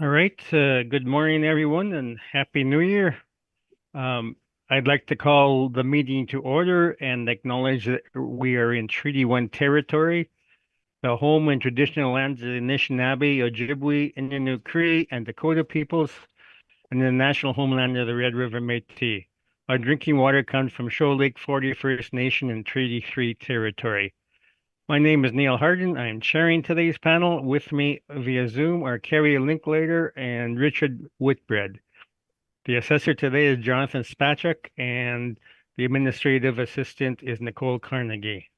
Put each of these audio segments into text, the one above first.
All right. Good morning, everyone, and Happy New Year. Um, I'd like to call the meeting to order and acknowledge that we are in Treaty 1 territory, the home and traditional lands of the Anishinaabe, Ojibwe, Innu Cree, and Dakota peoples, and the national homeland of the Red River Métis. Our drinking water comes from Shoal Lake 40 First Nation and Treaty 3 territory. My name is Neil Harden. I am chairing today's panel. With me via Zoom are Kerry Linklater and Richard Whitbread. The assessor today is Jonathan Spacek, and the administrative assistant is Nicole Carnegie.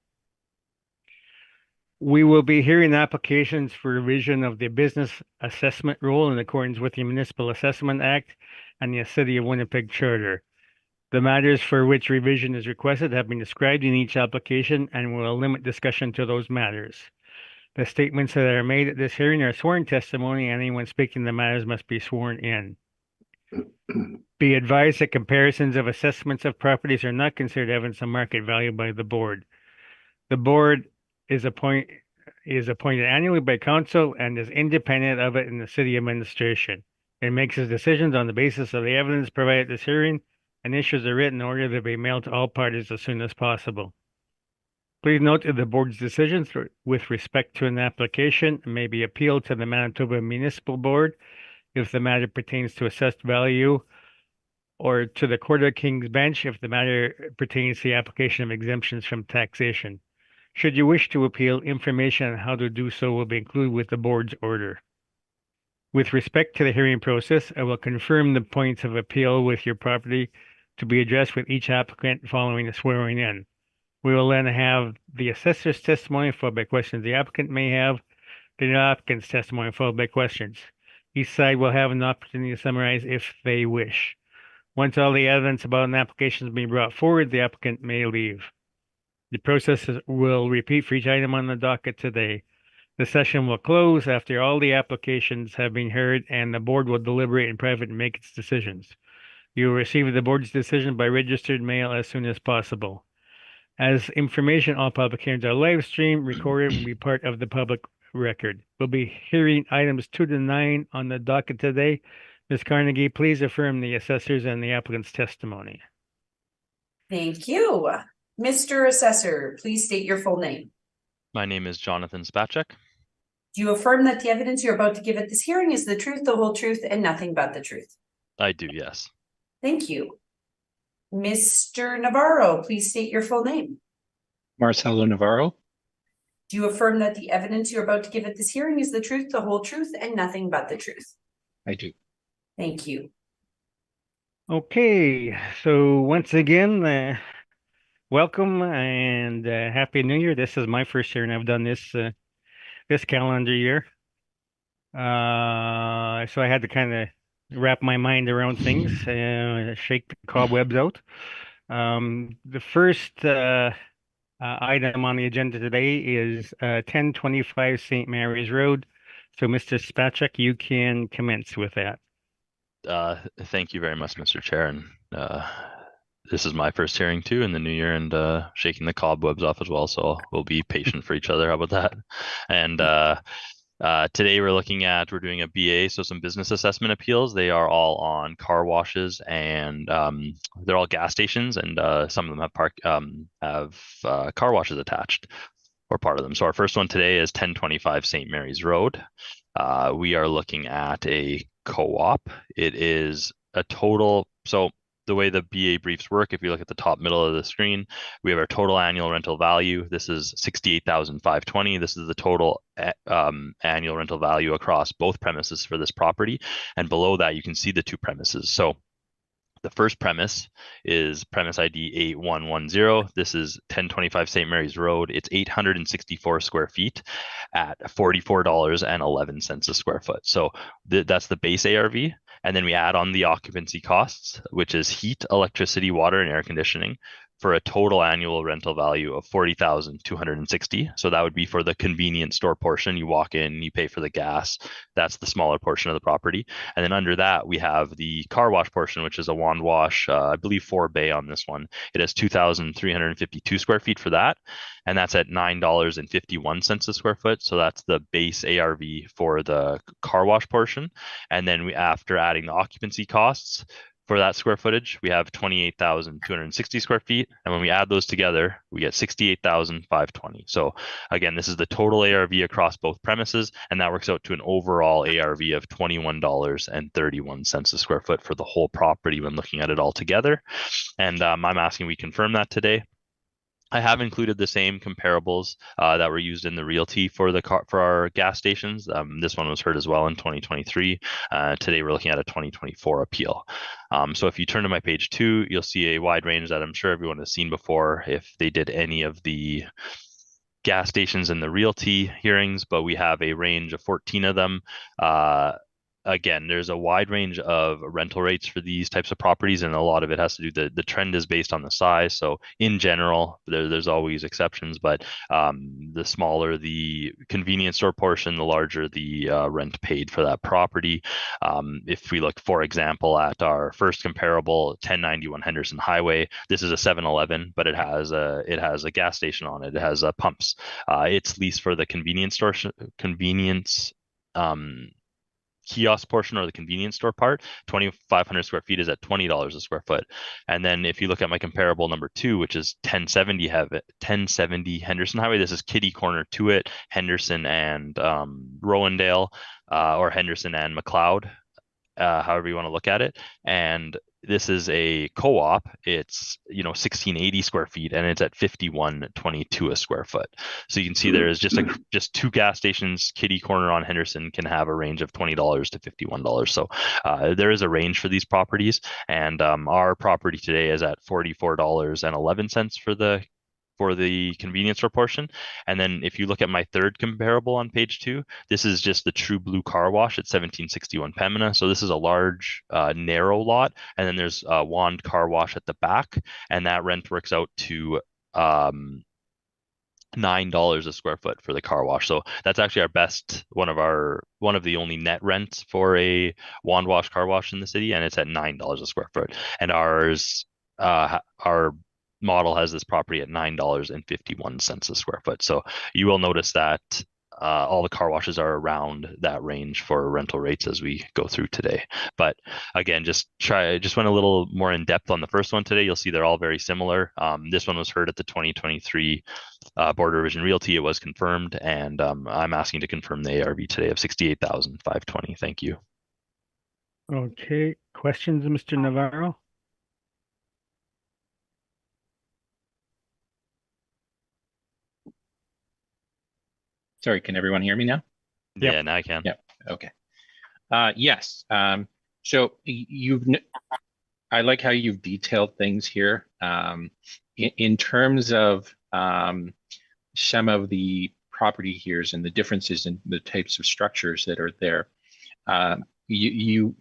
We will be hearing applications for revision of the business assessment rule in accordance with the Municipal Assessment Act and the City of Winnipeg Charter. The matters for which revision is requested have been described in each application and will limit discussion to those matters. The statements that are made at this hearing are sworn testimony, and anyone speaking the matters must be sworn in. Be advised that comparisons of assessments of properties are not considered evidence of market value by the board. The board is appointed annually by council and is independent of it in the city administration. It makes its decisions on the basis of the evidence provided at this hearing and issues a written order to be mailed to all parties as soon as possible. Please note that the board's decisions with respect to an application may be appealed to the Manitoba Municipal Board if the matter pertains to assessed value, or to the Court of King's Bench if the matter pertains to the application of exemptions from taxation. Should you wish to appeal, information on how to do so will be included with the board's order. With respect to the hearing process, I will confirm the points of appeal with your property to be addressed with each applicant following the swearing in. We will then have the assessor's testimony followed by questions the applicant may have, the applicant's testimony followed by questions. Each side will have an opportunity to summarize if they wish. Once all the evidence about an application has been brought forward, the applicant may leave. The process will repeat for each item on the docket today. The session will close after all the applications have been heard, and the board will deliberate in private and make its decisions. You will receive the board's decision by registered mail as soon as possible. As information, all public hearings are live streamed, recorded, and will be part of the public record. We'll be hearing items 2 to 9 on the docket today. Ms. Carnegie, please affirm the assessors and the applicant's testimony. Thank you. Mr. Assessor, please state your full name. My name is Jonathan Spacek. Do you affirm that the evidence you're about to give at this hearing is the truth, the whole truth, and nothing but the truth? I do, yes. Thank you. Mr. Navarro, please state your full name. Marcelo Navarro. Do you affirm that the evidence you're about to give at this hearing is the truth, the whole truth, and nothing but the truth? I do. Thank you. Okay, so once again, welcome and Happy New Year. This is my first year, and I've done this this calendar year. So I had to kind of wrap my mind around things, shake the cobwebs out. The first item on the agenda today is 1025 St. Mary's Road. So, Mr. Spacek, you can commence with that. Thank you very much, Mr. Chair. And this is my first hearing too in the new year, and shaking the cobwebs off as well. So we'll be patient for each other. How about that? And today we're doing a BA, so some business assessment appeals. They are all on car washes, and they're all gas stations, and some of them have car washes attached, or part of them. So our first one today is 1025 St. Mary's Road. We are looking at a co-op. It is a total, so the way the BA briefs work, if you look at the top middle of the screen, we have our total annual rental value. This is $68,520. This is the total annual rental value across both premises for this property. And below that, you can see the two premises. So the first premise is premise ID 8110. This is 1025 St. Mary's Road. It's 864 square feet at $44.11 a square foot. So that's the base ARV. And then we add on the occupancy costs, which is heat, electricity, water, and air conditioning for a total annual rental value of 40,260. So that would be for the convenience store portion. You walk in, you pay for the gas. That's the smaller portion of the property. And then under that, we have the car wash portion, which is a wand wash, I believe 4 bay on this one. It has 2,352 square feet for that. And that's at $9.51 a square foot. So that's the base ARV for the car wash portion. And then after adding the occupancy costs, for that square footage, we have 28,260 square feet. And when we add those together, we get 68,520. So again, this is the total ARV across both premises, and that works out to an overall ARV of $21.31 a square foot for the whole property when looking at it all together. And I'm asking we confirm that today. I have included the same comparables that were used in the realty for our gas stations. This one was heard as well in 2023. Today we're looking at a 2024 appeal. So if you turn to my page 2, you'll see a wide range that I'm sure everyone has seen before if they did any of the gas stations in the realty hearings, but we have a range of 14 of them. Again, there's a wide range of rental rates for these types of properties, and a lot of it has to do, the trend is based on the size. So in general, there's always exceptions, but the smaller the convenience store portion, the larger the rent paid for that property. If we look, for example, at our first comparable, 1091 Henderson Highway, this is a 7-Eleven, but it has a gas station on it. It has pumps. It's leased for the convenience store, kiosk portion, or the convenience store part. 2,500 square feet is at $20 a square foot. And then if you look at my comparable number 2, which is 1070 Henderson Highway, this is kitty corner to it, Henderson and Rowendale, or Henderson and McLeod, however you want to look at it. And this is a co-op. It's 1680 square feet, and it's at 5122 a square foot. So you can see there is just 2 gas stations. Kitty corner on Henderson can have a range of $20 to $51. So there is a range for these properties, and our property today is at $44.11 for the convenience store portion. And then if you look at my third comparable on page 2, this is just the True Blue car wash at 1761 Pembina. So this is a large, narrow lot. And then there's a Wand car wash at the back, and that rent works out to $9 a square foot for the car wash. So that's actually our best, one of the only net rents for a wand wash car wash in the city, and it's at $9 a square foot. And ours, our model has this property at $9.51 a square foot. So you will notice that all the car washes are around that range for rental rates as we go through today. But again, just went a little more in depth on the first one today. You'll see they're all very similar. This one was heard at the 2023 Board of Revision Realty. It was confirmed, and I'm asking to confirm the ARV today of 68,520. Thank you. Okay, questions, Mr. Navarro? Sorry, can everyone hear me now? Yeah, now I can. Yeah. Okay. Yes. So I like how you've detailed things here. In terms of some of the property here and the differences in the types of structures that are there, you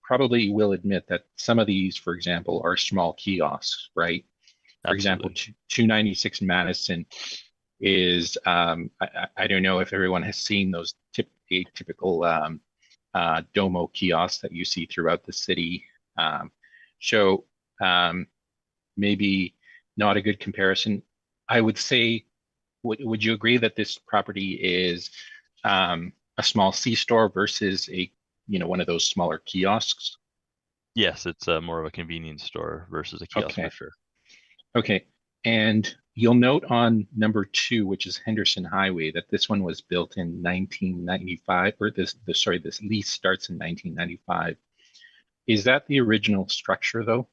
probably will admit that some of these, for example, are small kiosks, right? For example, 296 Madison is, I don't know if everyone has seen those typical Domo kiosks that you see throughout the city. So maybe not a good comparison. I would say, would you agree that this property is a small C-store versus one of those smaller kiosks? Yes, it's more of a convenience store versus a kiosk for sure. Okay. And you'll note on number 2, which is Henderson Highway, that this one was built in 1995, or this lease starts in 1995. Is that the original structure, though?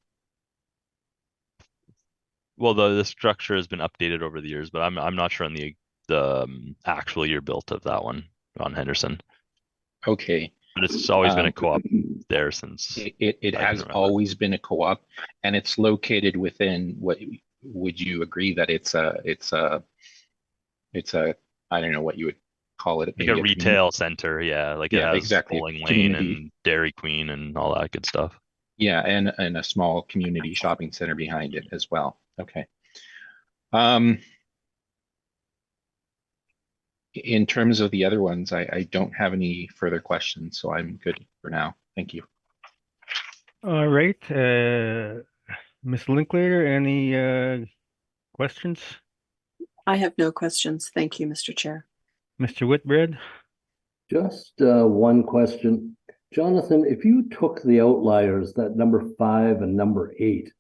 Well, the structure has been updated over the years, but I'm not sure on the actual year built of that one on Henderson. Okay. But it's always been a co-op there since. It has always been a co-op, and it's located within what? Would you agree that it's a I don't know what you would call it, like a retail center, yeah, like it has exactly. Bowling Lane and Dairy Queen and all that good stuff. Yeah, and a small community shopping center behind it as well. Okay. In terms of the other ones, I don't have any further questions, so I'm good for now. Thank you. All right, Ms. Linklater, any questions? I have no questions. Thank you, Mr. Chair. Mr. Whitbread? Just one question. Jonathan, if you took the outliers, that number 5 and number 8,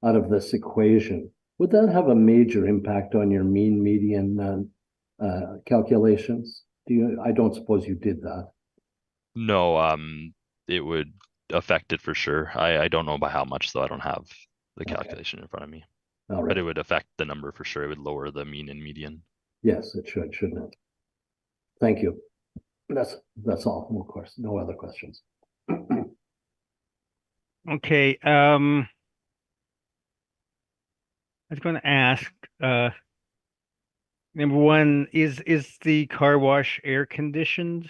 out of this equation, would that have a major impact on your mean median calculations? I don't suppose you did that. No, it would affect it for sure. I don't know by how much, though. I don't have the Okay. calculation in front of me. All But right. it would affect the number for sure. It would lower the mean and median. Yes, it should, shouldn't it? Thank you. That's all, of course. No other questions. Okay, I was going to ask, number one, is the car wash air conditioned?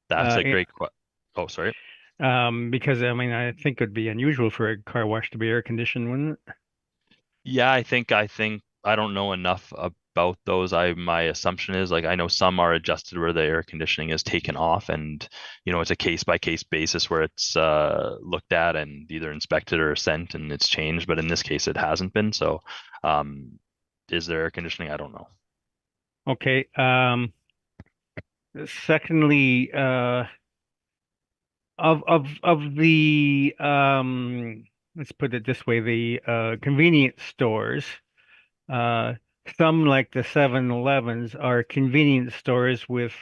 That's a yeah. great question. Oh, sorry. Because I mean, I think it'd be unusual for a car wash to be air conditioned, wouldn't it? Yeah, I think I don't know enough about those. My assumption is like I know some are adjusted where the air conditioning is taken off, and it's a case by case basis where it's looked at and either inspected or sent and it's changed. But in this case, it hasn't been. So, is there air conditioning? I don't know. Okay. Secondly, of the let's put it this way, the convenience stores, some like the 7-Elevens are convenience stores with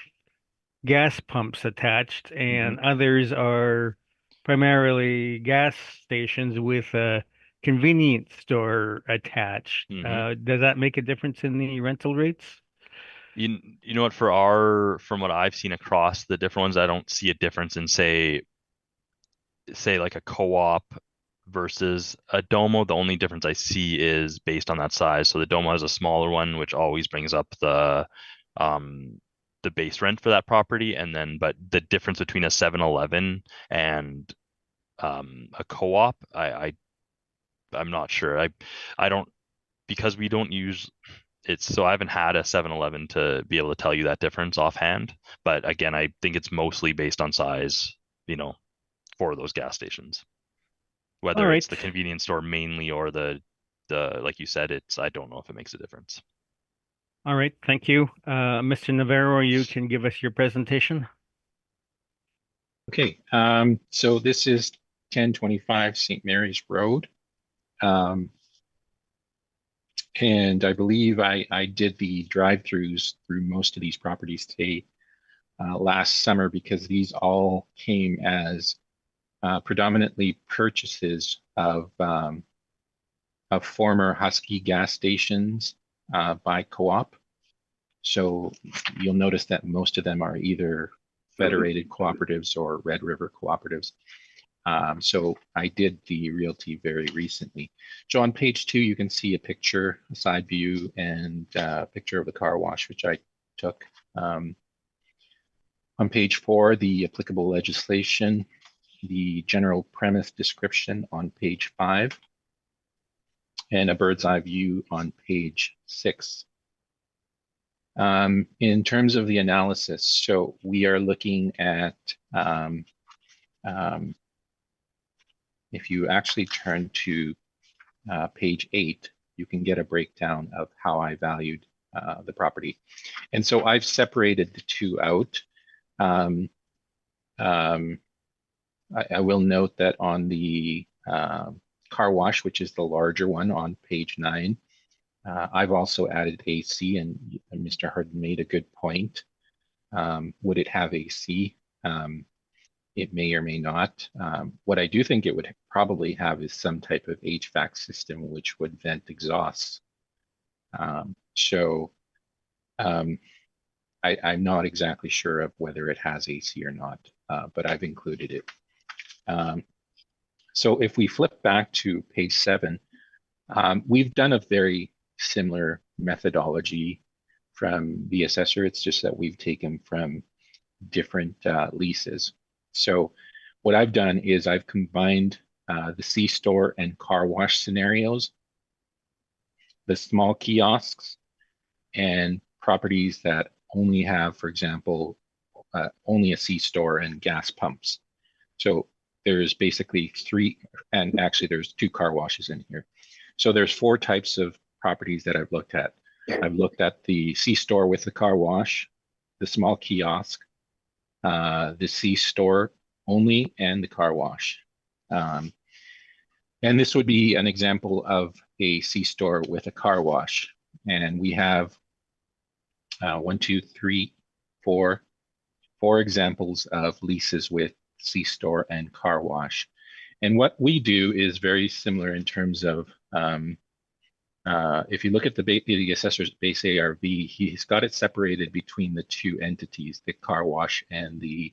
gas pumps attached, and others are primarily gas stations with a convenience store attached. Does that make a difference in the rental rates? You know what, from what I've seen across the different ones, I don't see a difference in say like a co-op versus a Domo. The only difference I see is based on that size. So the Domo has a smaller one, which always brings up the base rent for that property. And then, but the difference between a 7-Eleven and a co-op, I'm not sure. I don't, because we don't use it's, so I haven't had a 7-Eleven to be able to tell you that difference offhand. But again, I think it's mostly based on size, for those gas stations. All Whether it's right. the convenience store mainly or the like you said, I don't know if it makes a difference. All right, thank you. Mr. Navarro, you can give us your presentation. Okay, so this is 1025 St. Mary's Road. And I believe I did the drive-throughs through most of these properties today last summer because these all came as predominantly purchases of former Husky gas stations by co-op. So you'll notice that most of them are either federated cooperatives or Red River cooperatives. So I did the realty very recently. So on page 2, you can see a picture, a side view, and a picture of the car wash, which I took. On page 4, the applicable legislation, the general premise description on page 5, and a bird's eye view on page 6. In terms of the analysis, so we are looking at if you actually turn to page 8, you can get a breakdown of how I valued the property. And so I've separated the two out. I will note that on the car wash, which is the larger one on page 9, I've also added AC, and Mr. Harden made a good point. Would it have AC? It may or may not. What I do think it would probably have is some type of HVAC system which would vent exhausts. I'm not exactly sure of whether it has AC or not, but I've included it. So if we flip back to page 7, we've done a very similar methodology from the assessor. It's just that we've taken from different leases. So what I've done is I've combined the C-store and car wash scenarios the small kiosks and properties that only have, for example, only a C-store and gas pumps. So there's basically three, and actually there's 2 car washes in here. So there's 4 types of properties that I've looked at. I've looked at the C-store with the car wash, the small kiosk, the C-store only, and the car wash. And this would be an example of a C-store with a car wash. And we have 1, 2, 3, 4 examples of leases with C-store and car wash. And what we do is very similar in terms of, if you look at the assessor's base ARV, he's got it separated between the 2 entities, the car wash and the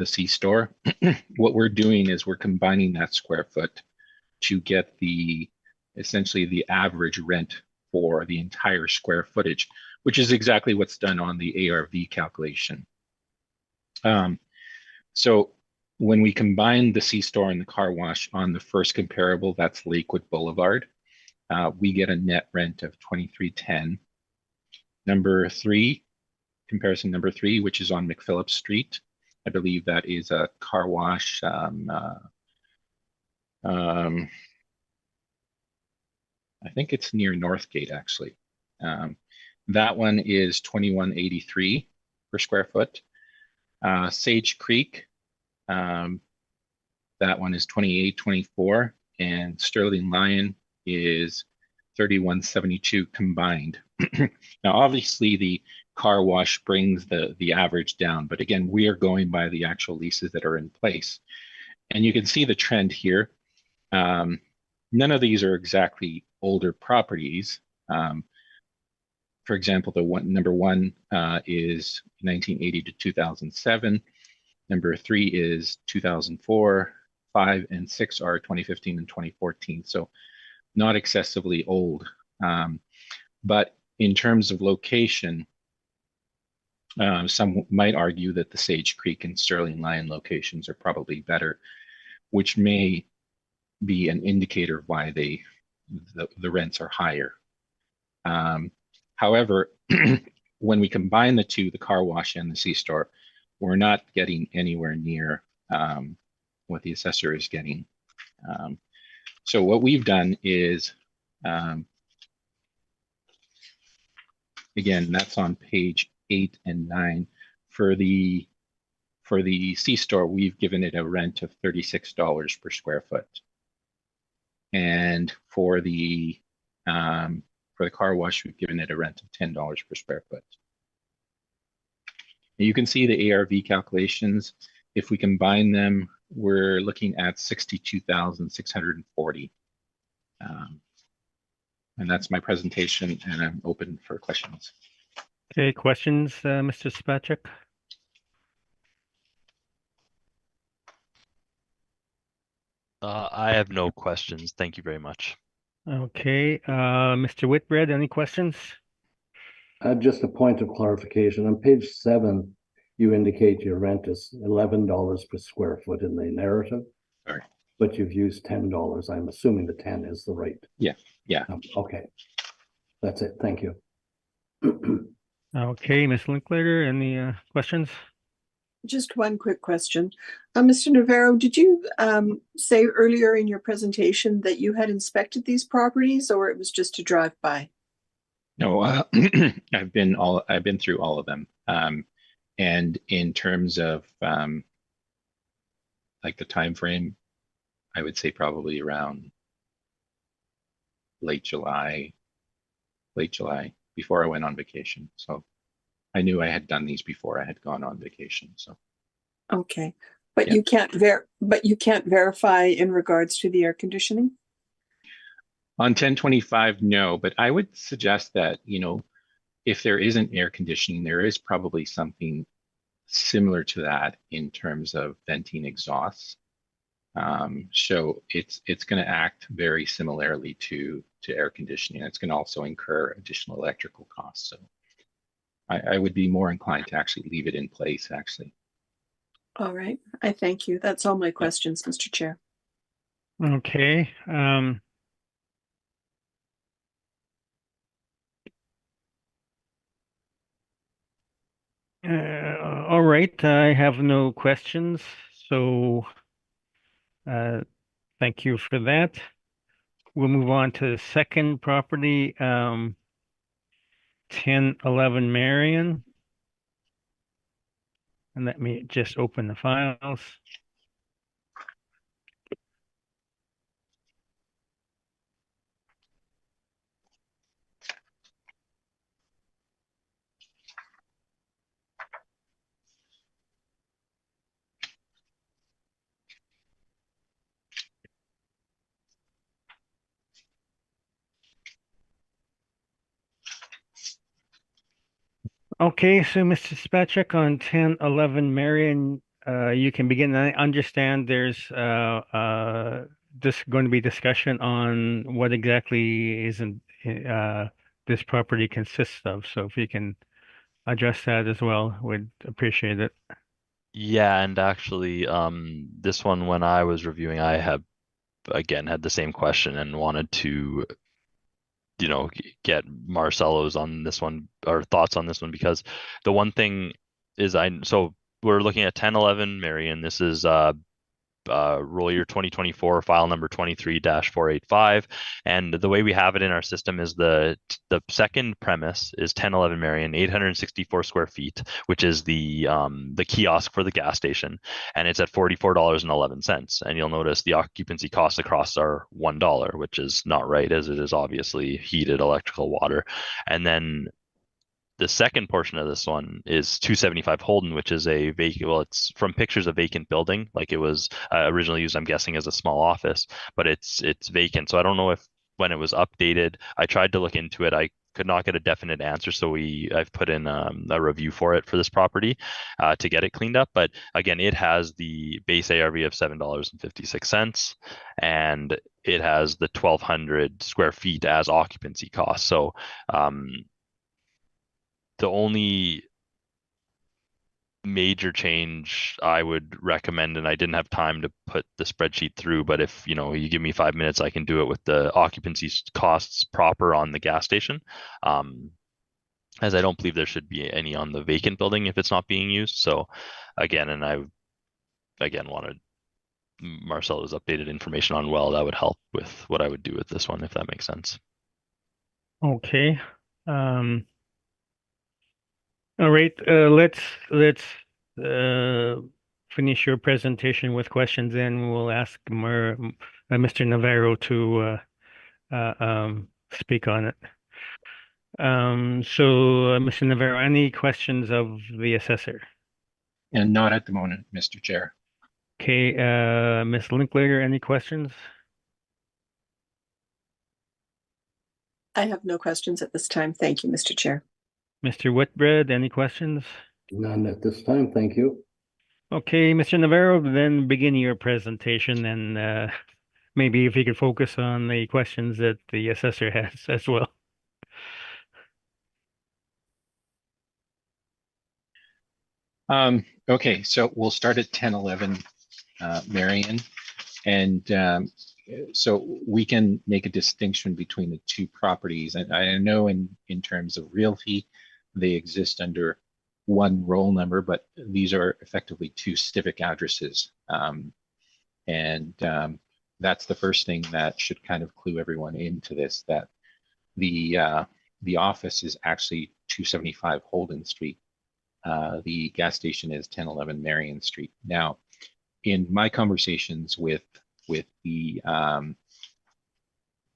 C-store. What we're doing is we're combining that square foot to get essentially the average rent for the entire square footage, which is exactly what's done on the ARV calculation. So when we combine the C-store and the car wash on the first comparable, that's Lakewood Boulevard, we get a net rent of $23.10. Comparison number 3, which is on McPhillips Street. I believe that is a car wash. I think it's near Northgate, actually. That one is $21.83 per square foot. Sage Creek, that one is $28.24, and Sterling Lion is $31.72 combined. Now, obviously, the car wash brings the average down, but again, we are going by the actual leases that are in place. And you can see the trend here. None of these are exactly older properties. For example, number one is 1980 to 2007. Number 3 is 2004. 5 and 6 are 2015 and 2014. So not excessively old. But in terms of location, some might argue that the Sage Creek and Sterling Lion locations are probably better, which may be an indicator of why the rents are higher. However, when we combine the 2, the car wash and the C-store, we're not getting anywhere near what the assessor is getting. So what we've done is, again, that's on page 8 and 9. For the C-store, we've given it a rent of $36 per square foot. And for the car wash, we've given it a rent of $10 per square foot. You can see the ARV calculations. If we combine them, we're looking at $62,640. And that's my presentation, and I'm open for questions. Okay, questions, Mr. Spacek? I have no questions. Thank you very much. Okay, Mr. Whitbread, any questions? Just a point of clarification. On page 7, you indicate your rent is $11 per square foot in the narrative. Sorry. But you've used $10. I'm assuming the 10 is the rate. Yeah. Okay. That's it. Thank you. Okay, Ms. Linklater, any questions? Just one quick question. Mr. Navarro, did you say earlier in your presentation that you had inspected these properties, or it was just a drive-by? No, I've been through all of them. And in terms of like the time frame, I would say probably around late July, before I went on vacation. So I knew I had done these before I had gone on vacation. So Okay, but Yeah. you can't verify in regards to the air conditioning? on 1025, no, but I would suggest that, if there isn't air conditioning, there is probably something similar to that in terms of venting exhausts. So it's going to act very similarly to air conditioning. It's going to also incur additional electrical costs. So I would be more inclined to actually leave it in place, actually. All right, I thank you. That's all my questions, Mr. Chair. Okay, All right, I have no questions, so thank you for that. We'll move on to the second property, 1011 Marion. And let me just open the files. Okay, so Mr. Spacek on 1011 Marion, you can begin. I understand there's this going to be discussion on what exactly isn't this property consists of. So if you can address that as well, would appreciate it. Yeah, and actually, this one when I was reviewing, I have again had the same question and wanted to, get Marcelo's on this one or thoughts on this one because the one thing is so we're looking at 1011 Marion. This is roll year 2024 file number 23-485, and the way we have it in our system is the second premise is 1011 Marion, 864 square feet, which is the kiosk for the gas station, and it's at $44.11. And you'll notice the occupancy costs across are $1, which is not right, as it is obviously heated electrical water. And then the second portion of this one is 275 Holden, which is a vacant, well, it's from pictures of vacant building, like it was originally used, I'm guessing, as a small office, but it's vacant. So I don't know if when it was updated, I tried to look into it. I could not get a definite answer, so I've put in a review for it for this property to get it cleaned up. But again, it has the base ARV of $7.56, and it has the 1,200 square feet as occupancy cost. So the only major change I would recommend, and I didn't have time to put the spreadsheet through, but if you give me 5 minutes, I can do it with the occupancy costs proper on the gas station. As I don't believe there should be any on the vacant building if it's not being used. So again, and I wanted Marcelo's updated information on that would help with what I would do with this one, if that makes sense. Okay. All right, let's uh, finish your presentation with questions, and we'll ask Mr. Navarro to speak on it. So, Mr. Navarro, any questions of the assessor? And not at the moment, Mr. Chair. Okay, Ms. Linklater, any questions? I have no questions at this time. Thank you, Mr. Chair. Mr. Whitbread, any questions? None at this time, thank you. Okay, Mr. Navarro, then begin your presentation, and maybe if you could focus on the questions that the assessor has as well. Okay, so we'll start at 1011 Marion, and so we can make a distinction between the two properties. And I know in terms of realty, they exist under one roll number, but these are effectively two civic addresses. That's the first thing that should kind of clue everyone into this, that the office is actually 275 Holden Street. The gas station is 1011 Marion Street. Now, in my conversations with the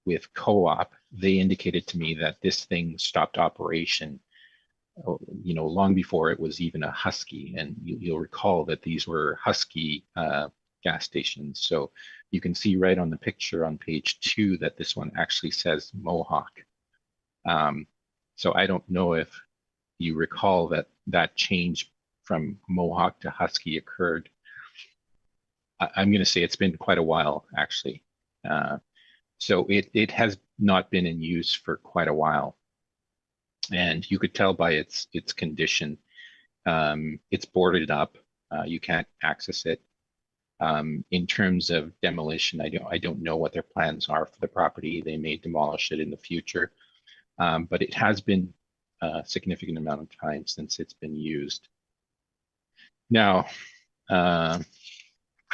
with co-op, they indicated to me that this thing stopped operation, long before it was even a Husky. And you'll recall that these were Husky gas stations. So you can see right on the picture on page 2 that this one actually says Mohawk. So I don't know if you recall that change from Mohawk to Husky occurred. I'm going to say it's been quite a while, actually. So it has not been in use for quite a while. And you could tell by its condition. It's boarded up. You can't access it. In terms of demolition, I don't know what their plans are for the property. They may demolish it in the future. But it has been a significant amount of time since it's been used. Now,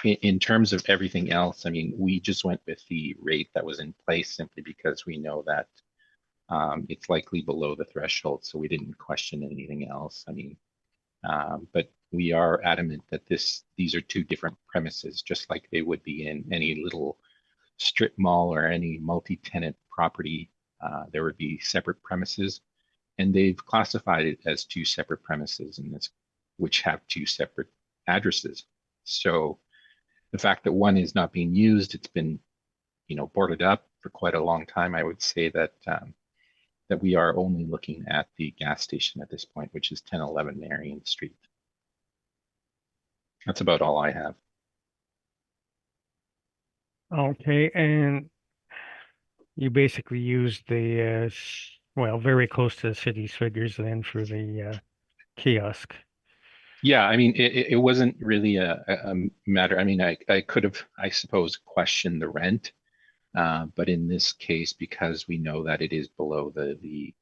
in terms of everything else, I mean, we just went with the rate that was in place simply because we know that it's likely below the threshold, so we didn't question anything else. I mean, but we are adamant that these are two different premises, just like they would be in any little strip mall or any multi-tenant property. There would be separate premises, and they've classified it as two separate premises, and which have two separate addresses. So the fact that one is not being used, it's been, boarded up for quite a long time. I would say that that we are only looking at the gas station at this point, which is 1011 Marion Street. That's about all I have. Okay, and you basically used the well, very close to the city's figures then for the kiosk. Yeah, I mean, it wasn't really a matter. I mean, I could have, I suppose, questioned the rent, but in this case, because we know that it is below the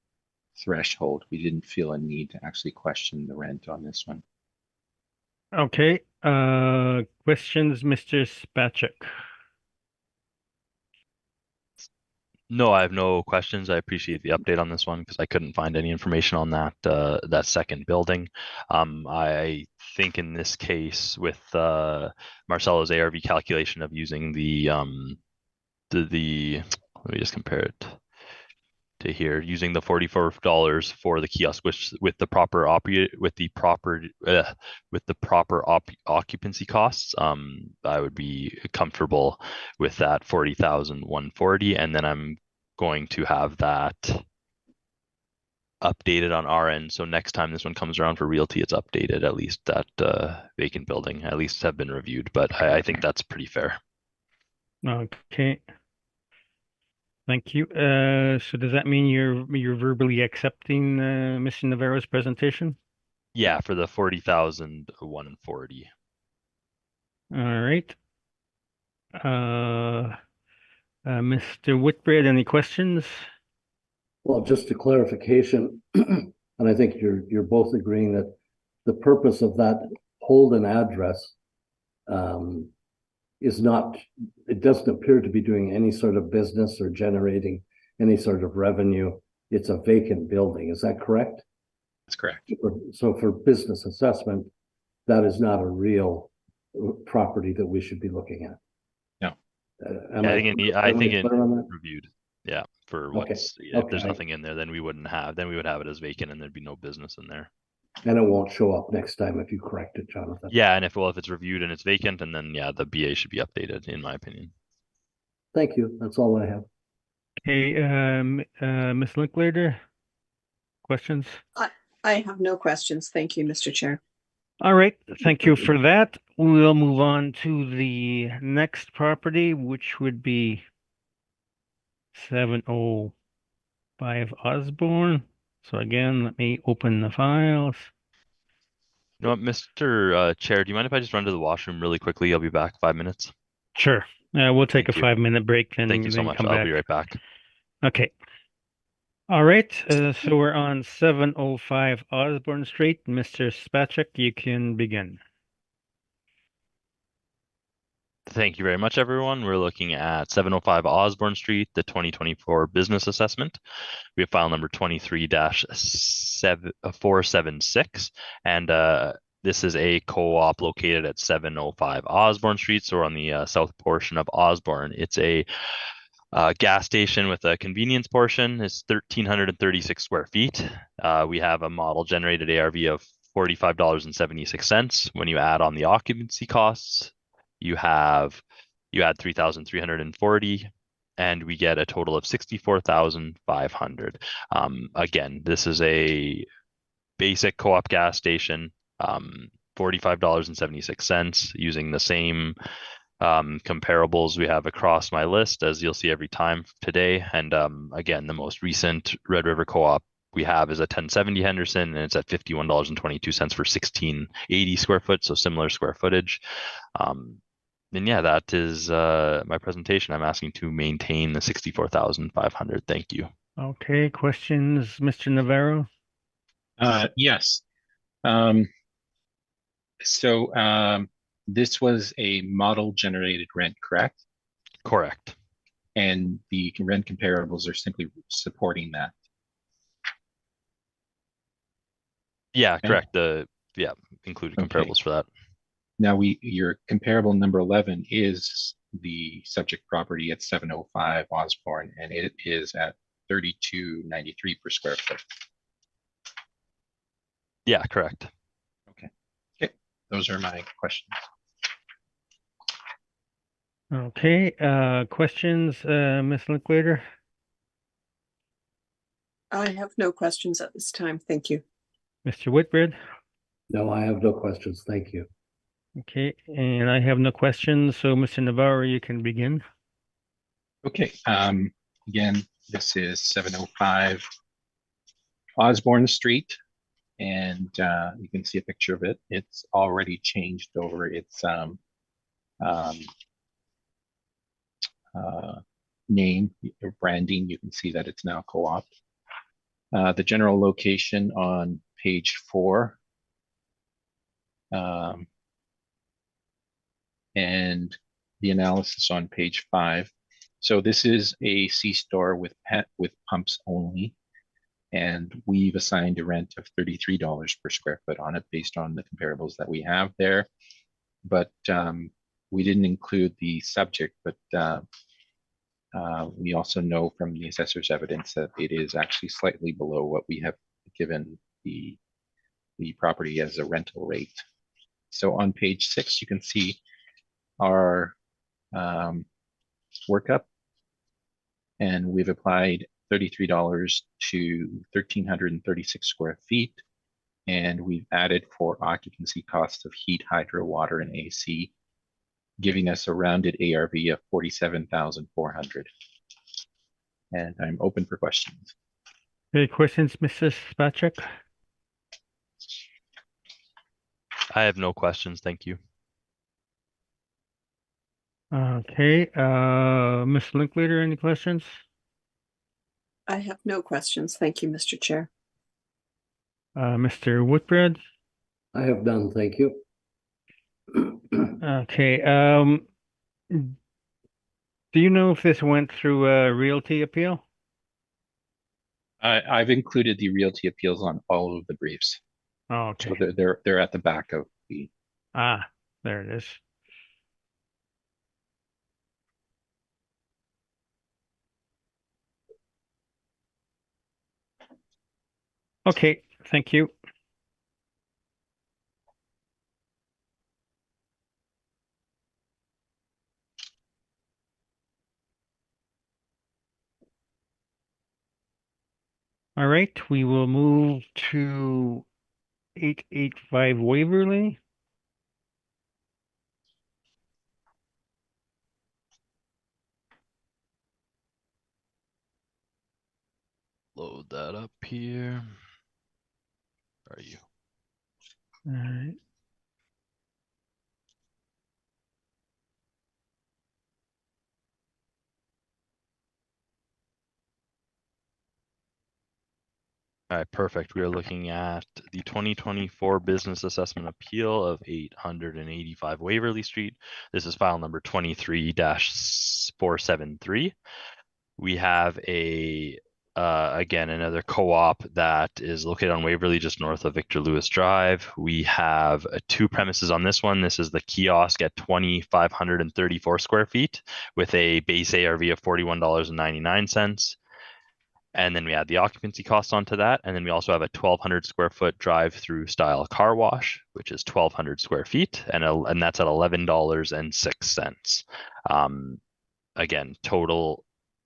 threshold, we didn't feel a need to actually question the rent on this one. Okay, questions, Mr. Spacek? No, I have no questions. I appreciate the update on this one because I couldn't find any information on that second building. I think in this case with Marcelo's ARV calculation of using the let me just compare it to here, using the $44 for the kiosk, which with the proper occupancy costs, I would be comfortable with that 40,140, and then I'm going to have that updated on our end. So next time this one comes around for realty, it's updated, at least that vacant building, at least have been reviewed. But I think that's pretty fair. Okay. Thank you. So does that mean you're verbally accepting Mr. Navarro's presentation? Yeah, for the 40,140. All right. Mr. Whitbread, any questions? Well, just a clarification, and I think you're both agreeing that the purpose of that Holden address is not, it doesn't appear to be doing any sort of business or generating any sort of revenue. It's a vacant building. Is that correct? That's correct. So for business assessment, that is not a real property that we should be looking at. No. I think it reviewed. reviewed. Yeah, for Okay. what's if there's nothing in there, then we would have it as vacant and there'd be no business in there. And it won't show up next time if you correct it, Jonathan. Yeah, and if it's reviewed and it's vacant, and then yeah, the BA should be updated, in my opinion. Thank you. That's all I have. Okay, Ms. Linklater, questions? I have no questions. Thank you, Mr. Chair. All right, thank you for that. We'll move on to the next property, which would be 705 Osborne. So again, let me open the files. You know what, Mr. Chair, do you mind if I just run to the washroom really quickly? I'll be back 5 minutes. Sure. We'll take Thank a you. 5-minute break, then Thank you so much. come I'll back. be right back. Okay. All right. So we're on 705 Osborne Street. Mr. Spacek, you can begin. Thank you very much, everyone. We're looking at 705 Osborne Street, the 2024 business assessment. We have file number 23-476, and this is a co-op located at 705 Osborne Street, so we're on the south portion of Osborne. It's a gas station with a convenience portion. It's 1,336 square feet. We have a model generated ARV of $45.76. When you add on the occupancy costs, you add 3,340, and we get a total of 64,500. Again, this is a basic co-op gas station, $45.76, using the same comparables we have across my list, as you'll see every time today. And again, the most recent Red River co-op we have is a 1070 Henderson, and it's at $51.22 for 1,680 square foot, so similar square footage. And yeah, that is my presentation. I'm asking to maintain the 64,500. Thank you. Okay, questions, Mr. Navarro? Yes. So this was a model generated rent, correct? Correct. And the rent comparables are simply supporting that. Yeah, Okay. correct. Included Okay. comparables for that. Now your comparable number 11 is the subject property at 705 Osborne, and it is at 32.93 per square foot. Yeah, correct. Okay, those are my questions. Okay, questions, Ms. Linklater? I have no questions at this time. Thank you. Mr. Whitbread? No, I have no questions. Thank you. Okay, and I have no questions, so Mr. Navarro, you can begin. Okay, again, this is 705 Osborne Street, and you can see a picture of it. It's already changed over its name or branding. You can see that it's now co-op. The general location on page 4. And the analysis on page 5. So this is a C-store with pumps only. And we've assigned a rent of $33 per square foot on it based on the comparables that we have there. But we didn't include the subject, but we also know from the assessor's evidence that it is actually slightly below what we have given the property as a rental rate. So on page 6, you can see our workup, and we've applied $33 to 1,336 square feet, and we've added for occupancy costs of heat, hydro, water, and AC, giving us a rounded ARV of 47,400. And I'm open for questions. Any questions, Mrs. Spacek? I have no questions. Thank you. Okay, Ms. Linklater, any questions? I have no questions. Thank you, Mr. Chair. Mr. Whitbread? I have none. Thank you. Okay, do you know if this went through a realty appeal? I've included the realty appeals on all of the briefs, Oh, so okay. they're at the back of the. Ah, there it is. Okay, thank you. All right, we will move to 885 Waverly. Load that up here. Where are you? All right. All right, perfect. We are looking at the 2024 Business Assessment Appeal of 885 Waverly Street. This is file number 23-473. We have again, another co-op that is located on Waverly, just north of Victor Lewis Drive. We have 2 premises on this one. This is the kiosk at 2,534 square feet with a base ARV of $41.99. And then we add the occupancy cost onto that. And then we also have a 1,200 square foot drive-through style car wash, which is 1,200 square feet. And that's at $11.06. Again, total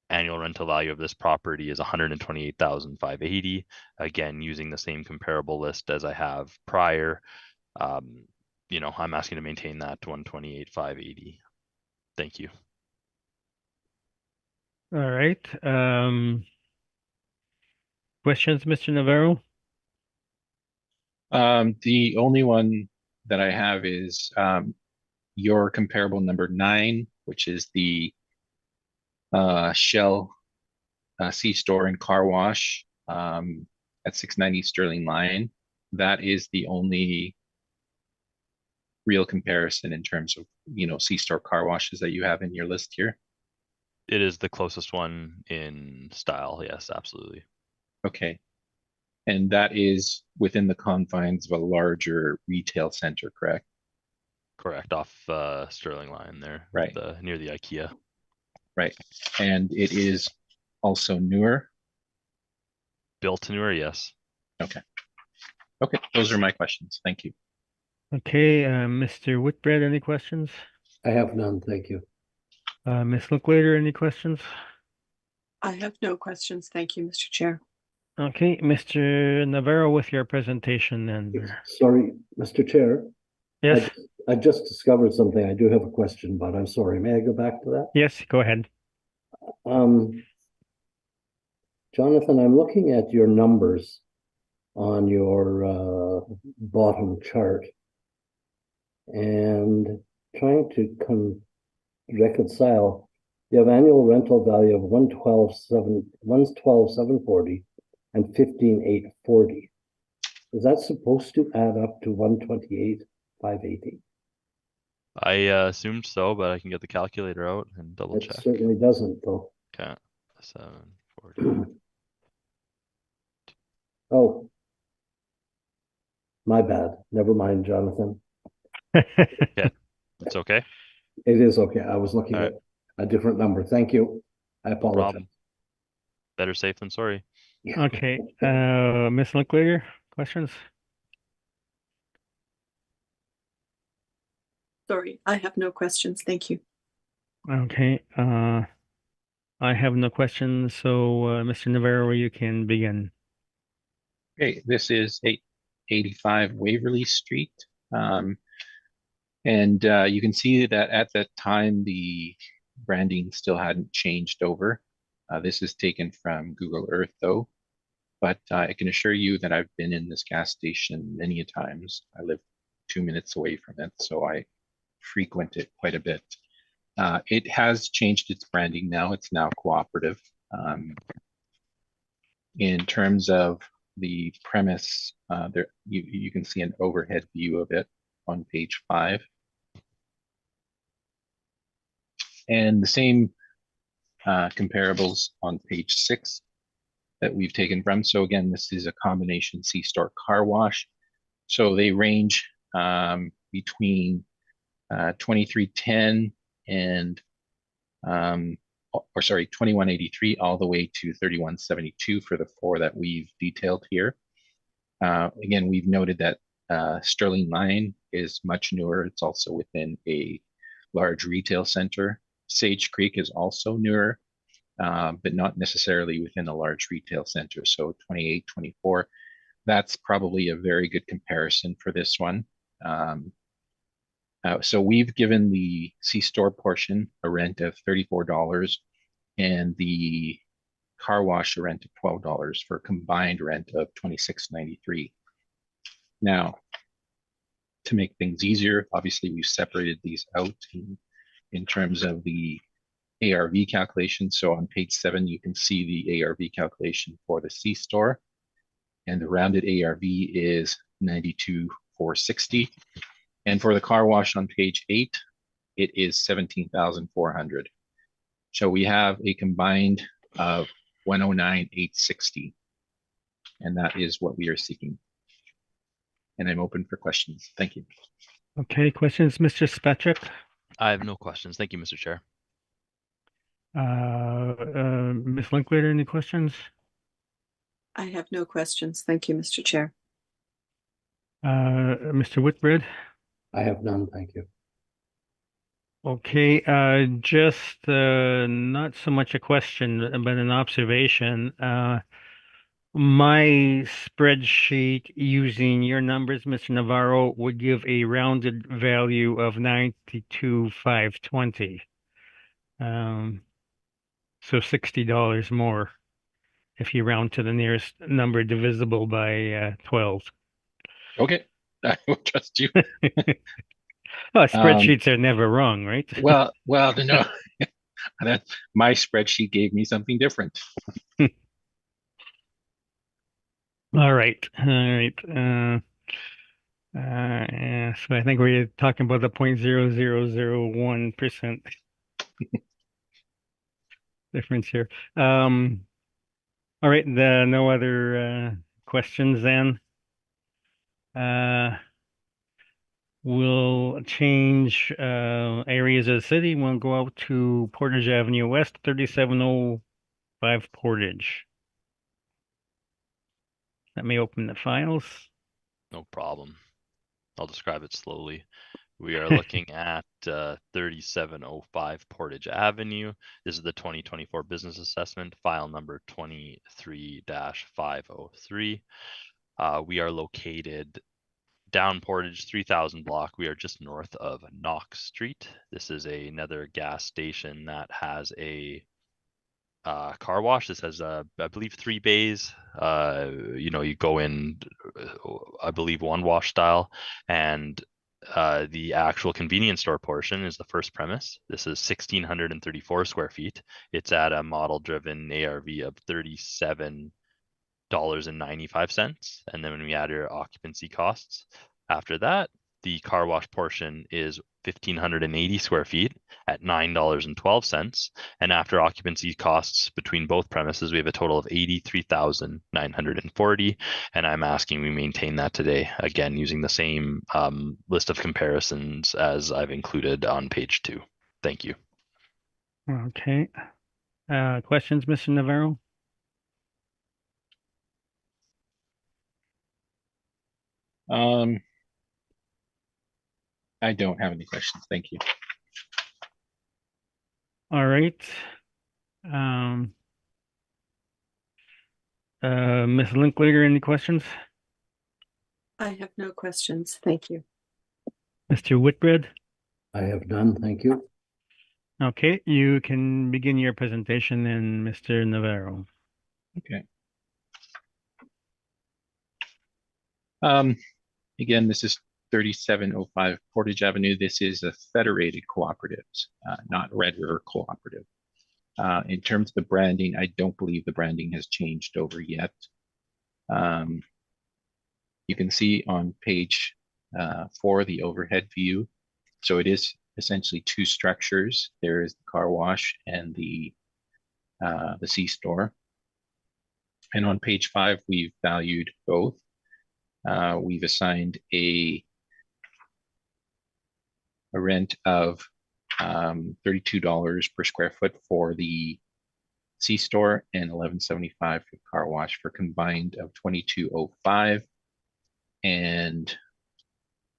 annual rental value of this property is $128,580. Again, using the same comparable list as I have prior. I'm asking to maintain that to $128,580. Thank you. All right. Questions, Mr. Navarro? The only one that I have is your comparable number 9, which is the Shell C-store and car wash at 690 Sterling Line. That is the only real comparison in terms of, C-store car washes that you have in your list here? It is the closest one in style. Yes, absolutely. Okay. And that is within the confines of a larger retail center, correct? Correct. Off Sterling Line there, Right. near the IKEA. Right. And it is also newer. Built newer, yes. Okay. Okay. Those are my questions. Thank you. Okay, Mr. Whitbread, any questions? I have none, thank you. Ms. Linklater, any questions? I have no questions. Thank you, Mr. Chair. Okay, Mr. Navarro with your presentation and Sorry, Mr. Chair, yes, I just discovered something I do have a question about. I'm sorry. May I go back to that? yes, go ahead. Jonathan, I'm looking at your numbers on your bottom chart and trying to reconcile. You have annual rental value of 112,740 and 15,840. Is that supposed to add up to 128,580? I assumed so, but I can get the calculator out and double It check. certainly doesn't, though. Okay. 740. Oh, my bad. Never mind, Jonathan. It's okay. It is okay. I was looking All at a different number. Thank you. I No apologize. problem. Better safe than sorry. Okay, Ms. Linklater, questions? Sorry, I have no questions. Thank you. Okay, I have no questions, so Mr. Navarro, you can begin. Okay, this is 885 Waverly Street. And you can see that at that time, the branding still hadn't changed over. This is taken from Google Earth, though. But I can assure you that I've been in this gas station many a times. I live 2 minutes away from it, so I frequent it quite a bit. It has changed its branding now. It's now cooperative. In terms of the premise, there you can see an overhead view of it on page 5. And the same comparables on page 6 that we've taken from. So again, this is a combination C-store car wash. So they range between 2310 and 2183 all the way to 3172 for the 4 that we've detailed here. Again, we've noted that Sterling Line is much newer. It's also within a large retail center. Sage Creek is also newer, but not necessarily within a large retail center. So 2824, that's probably a very good comparison for this one. So we've given the C-store portion a rent of $34 and the car wash a rent of $12 for a combined rent of $26.93. Now, to make things easier, obviously we've separated these out in terms of the ARV calculation. So on page 7, you can see the ARV calculation for the C-store, and the rounded ARV is 92,460. And for the car wash on page 8, it is 17,400. So we have a combined of 109,860, and that is what we are seeking. And I'm open for questions. Thank you. Okay, questions, Mr. Spacek? I have no questions. Thank you, Mr. Chair. Ms. Linklater, any questions? I have no questions. Thank you, Mr. Chair. Mr. Whitbread? I have none, thank you. Okay, just not so much a question, but an observation. My spreadsheet using your numbers, Mr. Navarro, would give a rounded value of 92,520. So $60 more if you round to the nearest number divisible by 12. Okay, I will trust you. Well, spreadsheets are never wrong, right? Well, no, my spreadsheet gave me something different. All right. So I think we're talking about the 0.0001% difference here. All right, no other questions then. We'll change areas of the city. We'll go out to Portage Avenue West, 3705 Portage. Let me open the files. No problem. I'll describe it slowly. We are looking at 3705 Portage Avenue. This is the 2024 business assessment, file number 23-503. We are located down Portage 3000 block. We are just north of Knox Street. This is another gas station that has a car wash. This has, I believe, 3 bays. You go in, I believe, one wash style, and the actual convenience store portion is the first premise. This is 1,634 square feet. It's at a model-driven ARV of $37.95, and then when we add your occupancy costs, after that, the car wash portion is 1,580 square feet at $9.12, and after occupancy costs between both premises, we have a total of 83,940, and I'm asking we maintain that today, again using the same list of comparisons as I've included on page 2. Thank you. Okay. Questions, Mr. Navarro? I don't have any questions. Thank you. All right. Ms. Linklater, any questions? I have no questions. Thank you. Mr. Whitbread? I have none, thank you. Okay, you can begin your presentation then, Mr. Navarro. Okay. Again, this is 3705 Portage Avenue. This is a federated cooperatives, not Red River Cooperative. In terms of the branding, I don't believe the branding has changed over yet. You can see on page 4 the overhead view. So it is essentially 2 structures. There is the car wash and the C-store. And on page 5, we've valued both. We've assigned a rent of $32 per square foot for the C-store and $11.75 for the car wash, for combined of $22.05. And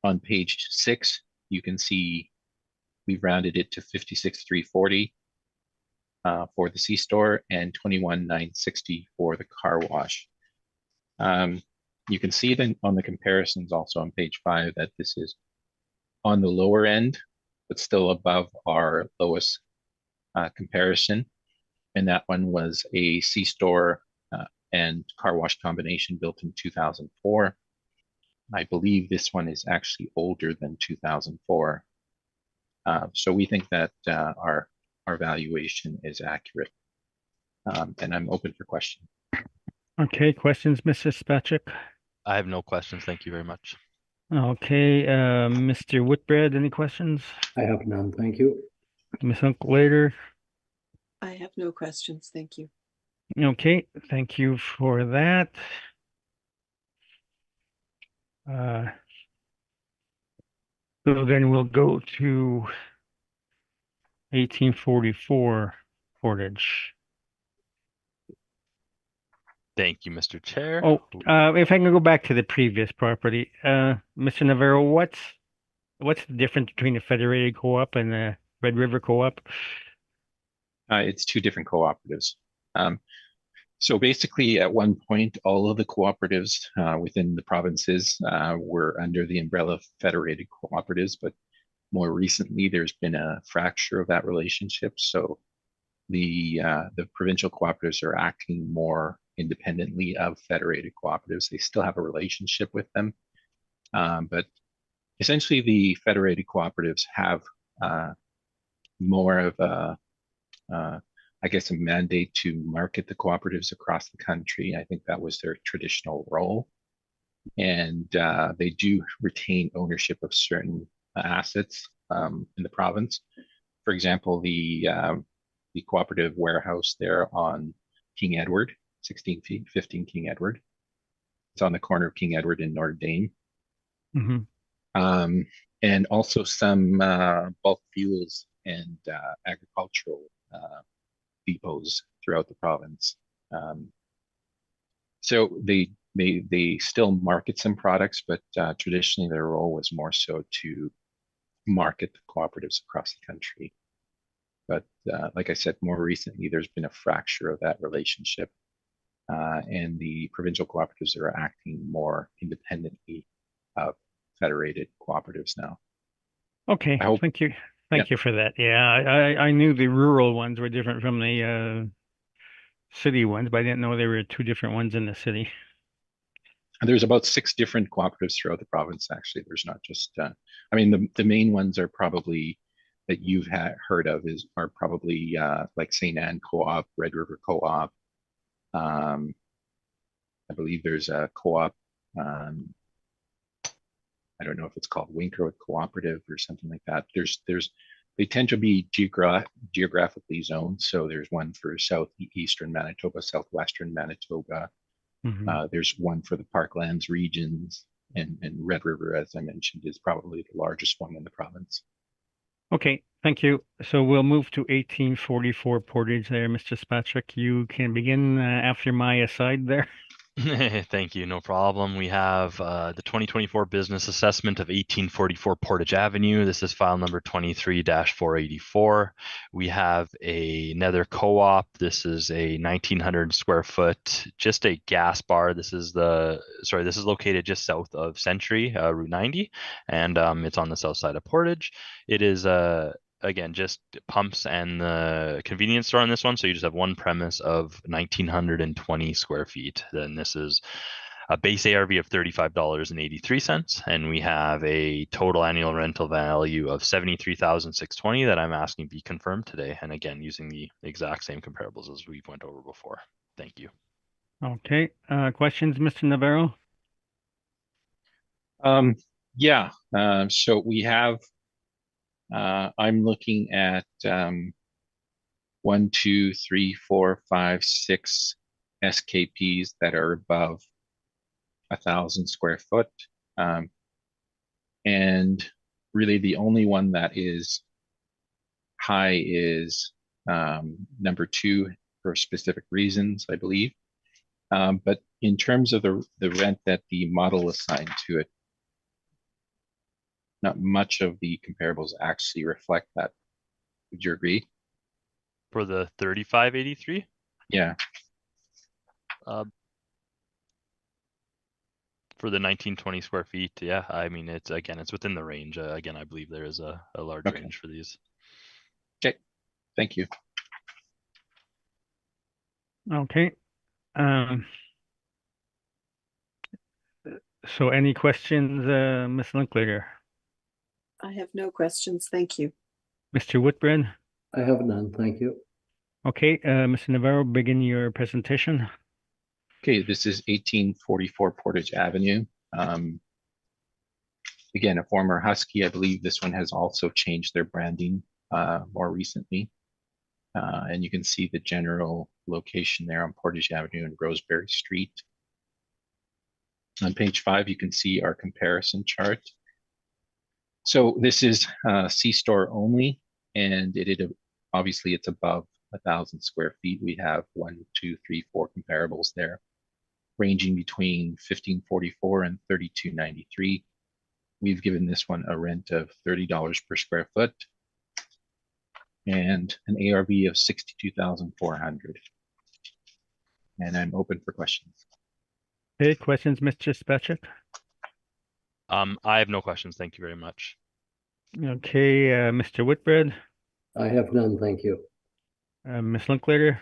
on page 6, you can see we've rounded it to $56,340 for the C-store and $21,960 for the car wash. You can see then on the comparisons also on page 5 that this is on the lower end, but still above our lowest comparison. And that one was a C-store and car wash combination built in 2004. I believe this one is actually older than 2004. So we think that our valuation is accurate. And I'm open for questions. Okay, questions, Mrs. Spacek? I have no questions. Thank you very much. Okay, Mr. Whitbread, any questions? I have none, thank you. Ms. Linklater? I have no questions. Thank you. Okay, thank you for that. So then we'll go to 1844 Portage. Thank you, Mr. Chair. Oh, if I can go back to the previous property, Mr. Navarro, what's the difference between a federated co-op and a Red River co-op? It's 2 different cooperatives. So basically, at one point, all of the cooperatives within the provinces were under the umbrella of federated cooperatives, but more recently, there's been a fracture of that relationship. So the provincial cooperatives are acting more independently of federated cooperatives. They still have a relationship with them, but essentially, the federated cooperatives have more of a I guess, a mandate to market the cooperatives across the country. I think that was their traditional role. And they do retain ownership of certain assets in the province. For example, the cooperative warehouse there on King Edward, 16 feet, 15 King Edward. It's on the corner of King Edward and Notre Dame. Mm-hmm. And also some bulk fuels and agricultural depots throughout the province. So they still market some products, but traditionally their role was more so to market the cooperatives across the country. But like I said, more recently, there's been a fracture of that relationship, and the provincial cooperatives are acting more independently of federated cooperatives now. Okay, I hope, thank you. yeah, Thank you for that. Yeah, I knew the rural ones were different from the city ones, but I didn't know there were two different ones in the city. there's about 6 different cooperatives throughout the province. Actually, there's not just. I mean, the main ones are probably that you've heard of are probably like St. Anne Co-op, Red River Co-op. Um, I believe there's a co-op. Um, I don't know if it's called Winkrow Cooperative or something like that. They tend to be geographically zoned. So there's one for southeastern Manitoba, southwestern Manitoba. Mm-hmm. There's one for the Parklands regions, and Red River, as I mentioned, is probably the largest one in the province. Okay, thank you. So we'll move to 1844 Portage there, Mr. Spacek. You can begin after my aside there. Thank you, no problem. We have the 2024 business assessment of 1844 Portage Avenue. This is file number 23-484. We have another co-op. This is a 1900 square foot, just a gas bar. This is located just south of Century, Route 90, and it's on the south side of Portage. It is again, just pumps and the convenience store on this one. So you just have one premise of 1,920 square feet. Then this is a base ARV of $35.83. And we have a total annual rental value of $73,620 that I'm asking be confirmed today. And again, using the exact same comparables as we went over before. Thank you. Okay, questions, Mr. Navarro? Yeah, so we have, I'm looking at 1, 2, 3, 4, 5, 6 SKPs that are above 1,000 square foot. And really the only one that is high is number 2 for specific reasons, I believe. But in terms of the rent that the model assigned to it, not much of the comparables actually reflect that. Would you agree? For the 3583? Yeah. For the 1920 square feet, yeah, I mean, it's within the range. Again, I believe there is a large Okay. range for these. Okay, thank you. Okay. So any questions, Ms. Linklater? I have no questions. Thank you. Mr. Whitbread? I have none, thank you. Okay, Mr. Navarro, begin your presentation. Okay, this is 1844 Portage Avenue. Again, a former Husky. I believe this one has also changed their branding more recently. And you can see the general location there on Portage Avenue and Roseberry Street. On page 5, you can see our comparison chart. So this is C-store only, and obviously it's above 1,000 square feet. We have 1, 2, 3, 4 comparables there, ranging between 1,544 and 3,293. We've given this one a rent of $30 per square foot and an ARV of 62,400. And I'm open for questions. Okay, questions, Mr. Spacek? I have no questions. Thank you very much. Okay, Mr. Whitbread, I have none, thank you. Ms. Linklater?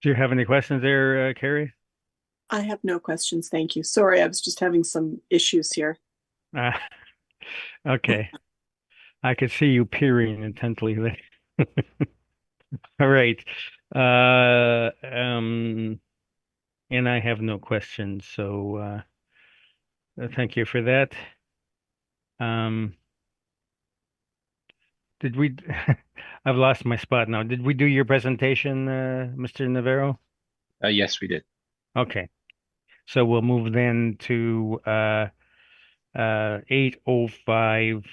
Do you have any questions there, Carrie? I have no questions, thank you. Sorry, I was just having some issues here. Uh, okay. I could see you peering intently there. All right. Uh, um, and I have no questions, so thank you for that. Um, did we? I've lost my spot now. Did we do your presentation, Mr. Navarro? Yes, we did. Okay. So we'll move then to 805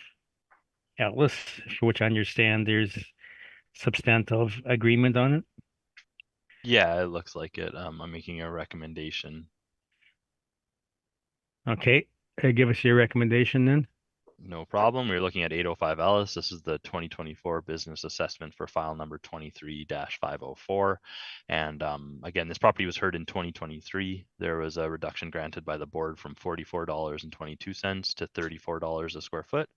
Ellis, for which I understand there's substantive agreement on it. Yeah, it looks like it. I'm making a recommendation. Okay. Give us your recommendation then. No problem. We're looking at 805 Ellis. This is the 2024 business assessment for file number 23-504. And again, this property was heard in 2023. There was a reduction granted by the board from $44.22 to $34 a square foot.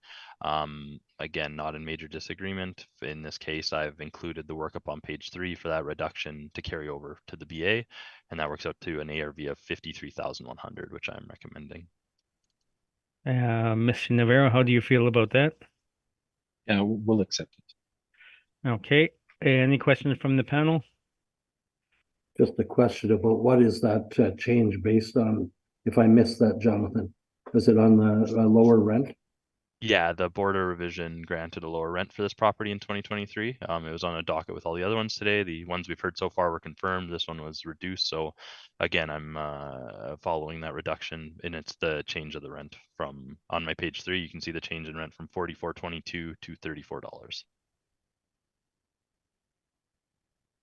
Again, not in major disagreement. In this case, I've included the workup on page 3 for that reduction to carry over to the BA. And that works out to an ARV of 53,100, which I'm recommending. Mr. Navarro, how do you feel about that? We'll accept it. Okay. Any questions from the panel? Just a question about what is that change based on? If I missed that, Jonathan, is it on the lower rent? Yeah, the border revision granted a lower rent for this property in 2023. It was on a docket with all the other ones today. The ones we've heard so far were confirmed. This one was reduced. So again, I'm following that reduction, and it's the change of the rent from on my page 3. You can see the change in rent from $44.22 to $34.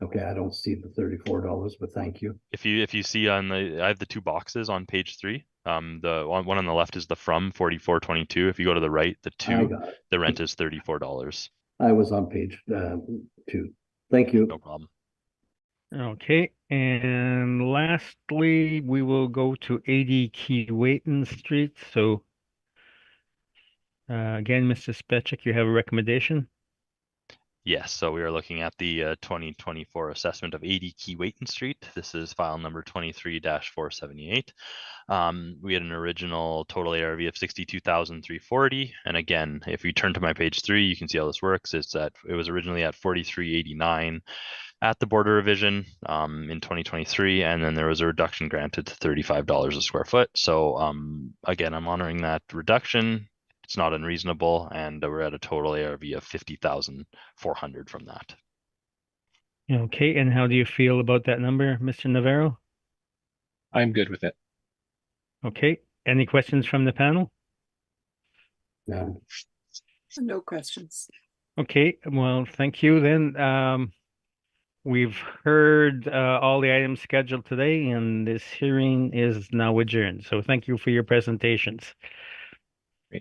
Okay, I don't see the $34, but thank you. If you see on I have the 2 boxes on page 3. The one on the left is the from $44.22. If you go to the right, the I 2, got it. the rent is $34. I was on page 2. Thank you. No problem. Okay. And lastly, we will go to 80 Keewatin Street. So again, Mr. Spechik, you have a recommendation? Yes, so we are looking at the 2024 assessment of 80 Keewatin Street. This is file number 23-478. We had an original total ARV of 62,340. And again, if you turn to my page 3, you can see how this works. It was originally at 43.89 at the border revision in 2023, and then there was a reduction granted to $35 a square foot. So again, I'm honoring that reduction. It's not unreasonable, and we're at a total ARV of 50,400 from that. Okay. And how do you feel about that number, Mr. Navarro? I'm good with it. Okay. Any questions from the panel? None. No questions. Okay. Well, thank you then. We've heard all the items scheduled today, and this hearing is now adjourned. So thank you for your presentations.